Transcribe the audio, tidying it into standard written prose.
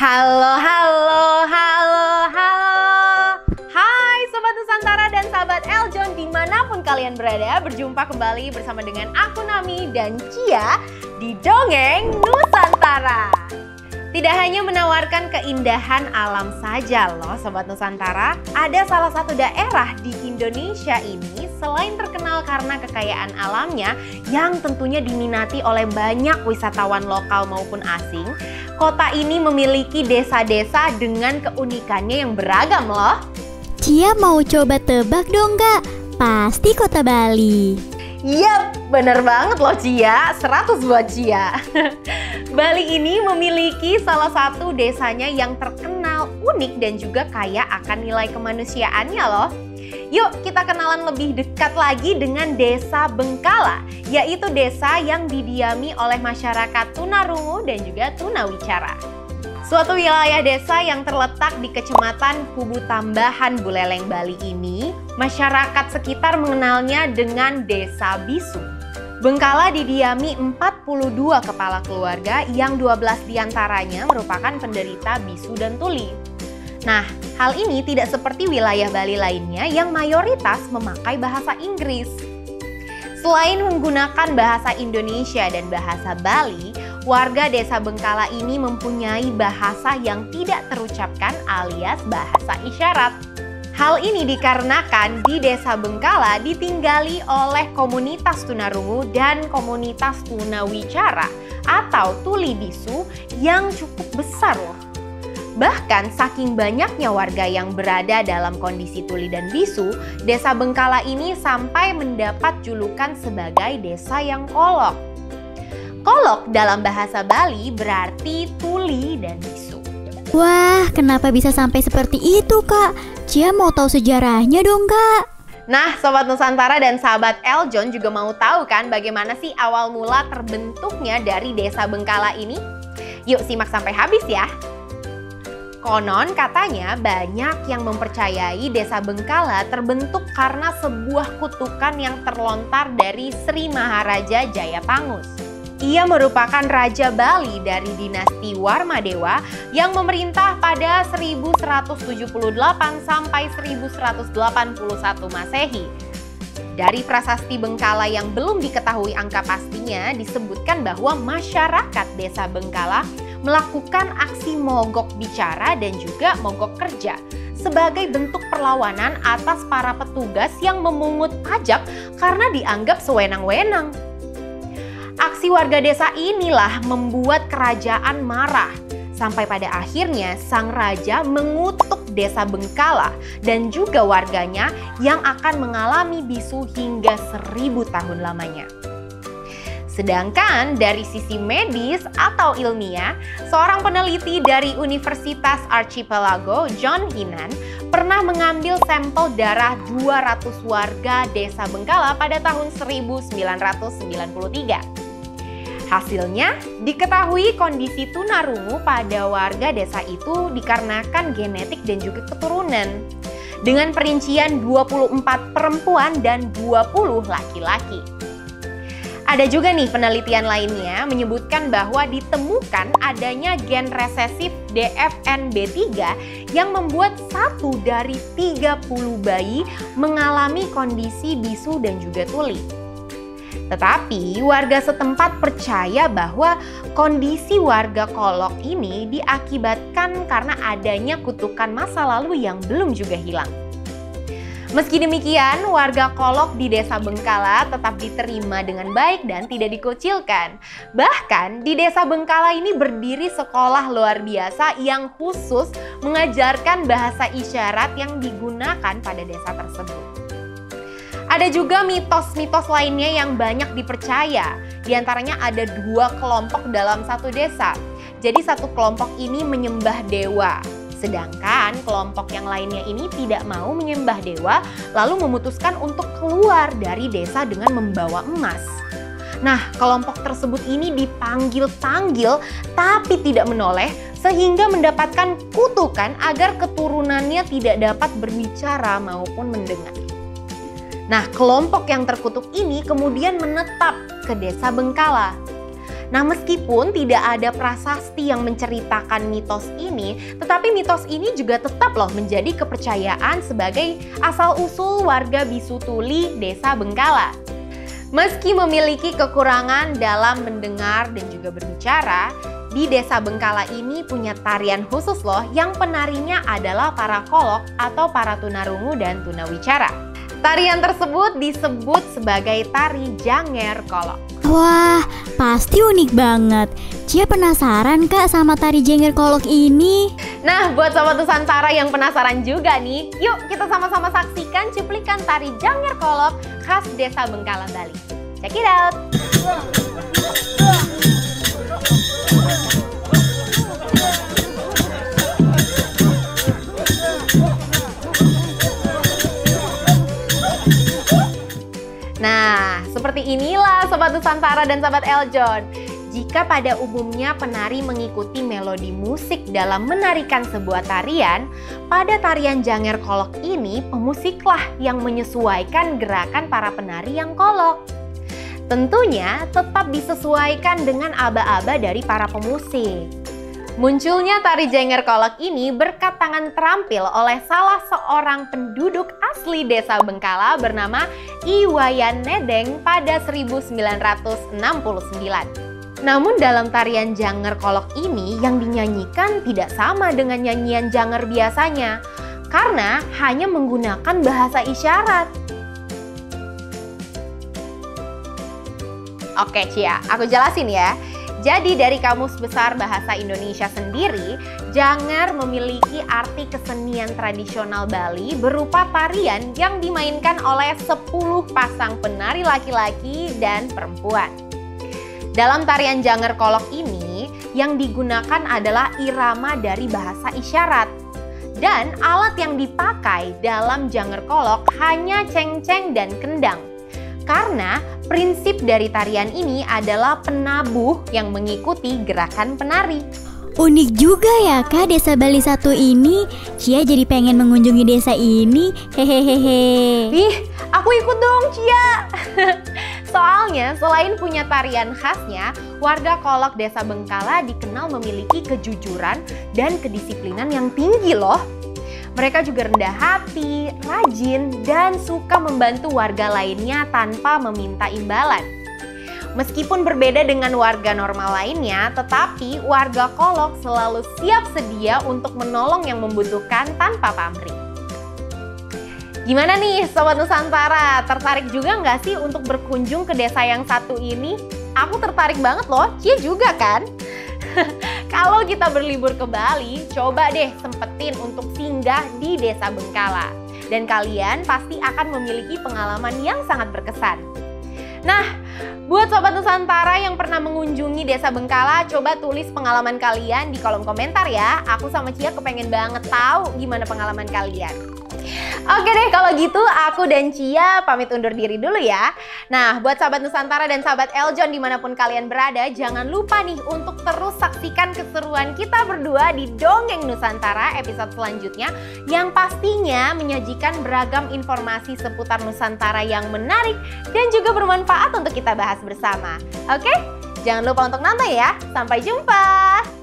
Halo, halo, halo, halo. Hai Sobat Nusantara dan sahabat Eljon dimanapun kalian berada. Berjumpa kembali bersama dengan aku Nami dan Cia di Dongeng Nusantara. Tidak hanya menawarkan keindahan alam saja loh Sobat Nusantara. Ada salah satu daerah di Indonesia ini selain terkenal karena kekayaan alamnya yang tentunya diminati oleh banyak wisatawan lokal maupun asing. Kota ini memiliki desa-desa dengan keunikannya yang beragam loh. Cia mau coba tebak dong Kak? Pasti kota Bali. Yap, bener banget loh Cia, 100 buat Cia. Bali ini memiliki salah satu desanya yang terkenal, unik dan juga kaya akan nilai kemanusiaannya loh. Yuk kita kenalan lebih dekat lagi dengan Desa Bengkala, yaitu desa yang didiami oleh masyarakat tunarungu dan juga tunawicara. Suatu wilayah desa yang terletak di Kecamatan Kubu Tambahan, Buleleng, Bali ini, masyarakat sekitar mengenalnya dengan Desa Bisu. Bengkala didiami 42 kepala keluarga yang 12 diantaranya merupakan penderita bisu dan tuli. Nah, hal ini tidak seperti wilayah Bali lainnya yang mayoritas memakai bahasa Inggris. Selain menggunakan bahasa Indonesia dan bahasa Bali, warga Desa Bengkala ini mempunyai bahasa yang tidak terucapkan alias bahasa isyarat. Hal ini dikarenakan di Desa Bengkala ditinggali oleh komunitas tunarungu dan komunitas tunawicara atau tuli bisu yang cukup besar loh. Bahkan saking banyaknya warga yang berada dalam kondisi tuli dan bisu, Desa Bengkala ini sampai mendapat julukan sebagai desa yang kolok. Kolok dalam bahasa Bali berarti tuli dan bisu. Wah, kenapa bisa sampai seperti itu Kak? Cia mau tahu sejarahnya dong Kak. Nah, Sobat Nusantara dan sahabat Eljon juga mau tahu kan bagaimana sih awal mula terbentuknya dari Desa Bengkala ini? Yuk simak sampai habis ya. Konon katanya banyak yang mempercayai Desa Bengkala terbentuk karena sebuah kutukan yang terlontar dari Sri Maharaja Jayapangus. Ia merupakan Raja Bali dari dinasti Warmadewa yang memerintah pada 1178 sampai 1181 Masehi. Dari prasasti Bengkala yang belum diketahui angka pastinya disebutkan bahwa masyarakat Desa Bengkala melakukan aksi mogok bicara dan juga mogok kerja sebagai bentuk perlawanan atas para petugas yang memungut pajak karena dianggap sewenang-wenang. Aksi warga desa inilah membuat kerajaan marah. Sampai pada akhirnya sang raja mengutuk Desa Bengkala dan juga warganya yang akan mengalami bisu hingga 1000 tahun lamanya. Sedangkan dari sisi medis atau ilmiah, seorang peneliti dari Universitas Archipelago, John Hinan, pernah mengambil sampel darah 200 warga Desa Bengkala pada tahun 1993. Hasilnya, diketahui kondisi tunarungu pada warga desa itu dikarenakan genetik dan juga keturunan. Dengan perincian 24 perempuan dan 20 laki-laki. Ada juga nih penelitian lainnya menyebutkan bahwa ditemukan adanya gen resesif DFNB3 yang membuat 1 dari 30 bayi mengalami kondisi bisu dan juga tuli. Tetapi warga setempat percaya bahwa kondisi warga kolok ini diakibatkan karena adanya kutukan masa lalu yang belum juga hilang. Meski demikian, warga kolok di Desa Bengkala tetap diterima dengan baik dan tidak dikucilkan. Bahkan di Desa Bengkala ini berdiri sekolah luar biasa yang khusus mengajarkan bahasa isyarat yang digunakan pada desa tersebut. Ada juga mitos-mitos lainnya yang banyak dipercaya. Di antaranya ada 2 kelompok dalam satu desa. Jadi satu kelompok ini menyembah dewa. Sedangkan kelompok yang lainnya ini tidak mau menyembah dewa, lalu memutuskan untuk keluar dari desa dengan membawa emas. Nah, kelompok tersebut ini dipanggil-panggil tapi tidak menoleh sehingga mendapatkan kutukan agar keturunannya tidak dapat berbicara maupun mendengar. Nah, kelompok yang terkutuk ini kemudian menetap ke Desa Bengkala. Nah, meskipun tidak ada prasasti yang menceritakan mitos ini, tetapi mitos ini juga tetap loh menjadi kepercayaan sebagai asal-usul warga Bisu Tuli, Desa Bengkala. Meski memiliki kekurangan dalam mendengar dan juga berbicara, di Desa Bengkala ini punya tarian khusus loh yang penarinya adalah para kolok atau para tunarungu dan tunawicara. Tarian tersebut disebut sebagai tari Janger Kolok. Wah, pasti unik banget. Cia penasaran Kak sama tari Janger Kolok ini. Nah, buat Sobat Nusantara yang penasaran juga nih, yuk kita sama-sama saksikan cuplikan tari Janger Kolok khas Desa Bengkala, Bali. Check it out! Nah, seperti inilah Sobat Nusantara dan Sobat Eljon. Jika pada umumnya penari mengikuti melodi musik dalam menarikan sebuah tarian, pada tarian Janger Kolok ini pemusiklah yang menyesuaikan gerakan para penari yang kolok. Tentunya tetap disesuaikan dengan aba-aba dari para pemusik. Munculnya tari Janger Kolok ini berkat tangan terampil oleh salah seorang penduduk asli Desa Bengkala bernama Iwayan Nedeng pada 1969. Namun dalam tarian Janger Kolok ini yang dinyanyikan tidak sama dengan nyanyian Janger biasanya, karena hanya menggunakan bahasa isyarat. Oke Cia, aku jelasin ya. Jadi dari Kamus Besar Bahasa Indonesia sendiri, Janger memiliki arti kesenian tradisional Bali berupa tarian yang dimainkan oleh 10 pasang penari laki-laki dan perempuan. Dalam tarian Janger Kolok ini, yang digunakan adalah irama dari bahasa isyarat. Dan alat yang dipakai dalam Janger Kolok hanya cengceng dan kendang. Karena prinsip dari tarian ini adalah penabuh yang mengikuti gerakan penari. Unik juga ya Kak Desa Bali 1 ini. Cia jadi pengen mengunjungi desa ini. Hehehe. Ih, aku ikut dong Cia. Soalnya selain punya tarian khasnya, warga Kolok Desa Bengkala dikenal memiliki kejujuran dan kedisiplinan yang tinggi loh. Mereka juga rendah hati, rajin, dan suka membantu warga lainnya tanpa meminta imbalan. Meskipun berbeda dengan warga normal lainnya, tetapi warga Kolok selalu siap sedia untuk menolong yang membutuhkan tanpa pamrih. Gimana nih Sobat Nusantara, tertarik juga nggak sih untuk berkunjung ke desa yang satu ini? Aku tertarik banget loh, Cia juga kan? Kalau kita berlibur ke Bali, coba deh sempetin untuk singgah di Desa Bengkala. Dan kalian pasti akan memiliki pengalaman yang sangat berkesan. Nah, buat Sobat Nusantara yang pernah mengunjungi Desa Bengkala, coba tulis pengalaman kalian di kolom komentar ya. Aku sama Cia kepengen banget tahu gimana pengalaman kalian. Oke deh, kalau gitu aku dan Cia pamit undur diri dulu ya. Nah, buat Sahabat Nusantara dan Sahabat Eljon dimanapun kalian berada, jangan lupa nih untuk terus saksikan keseruan kita berdua di Dongeng Nusantara episode selanjutnya, yang pastinya menyajikan beragam informasi seputar Nusantara yang menarik dan juga bermanfaat untuk kita bahas bersama. Oke? Jangan lupa untuk nonton ya. Sampai jumpa!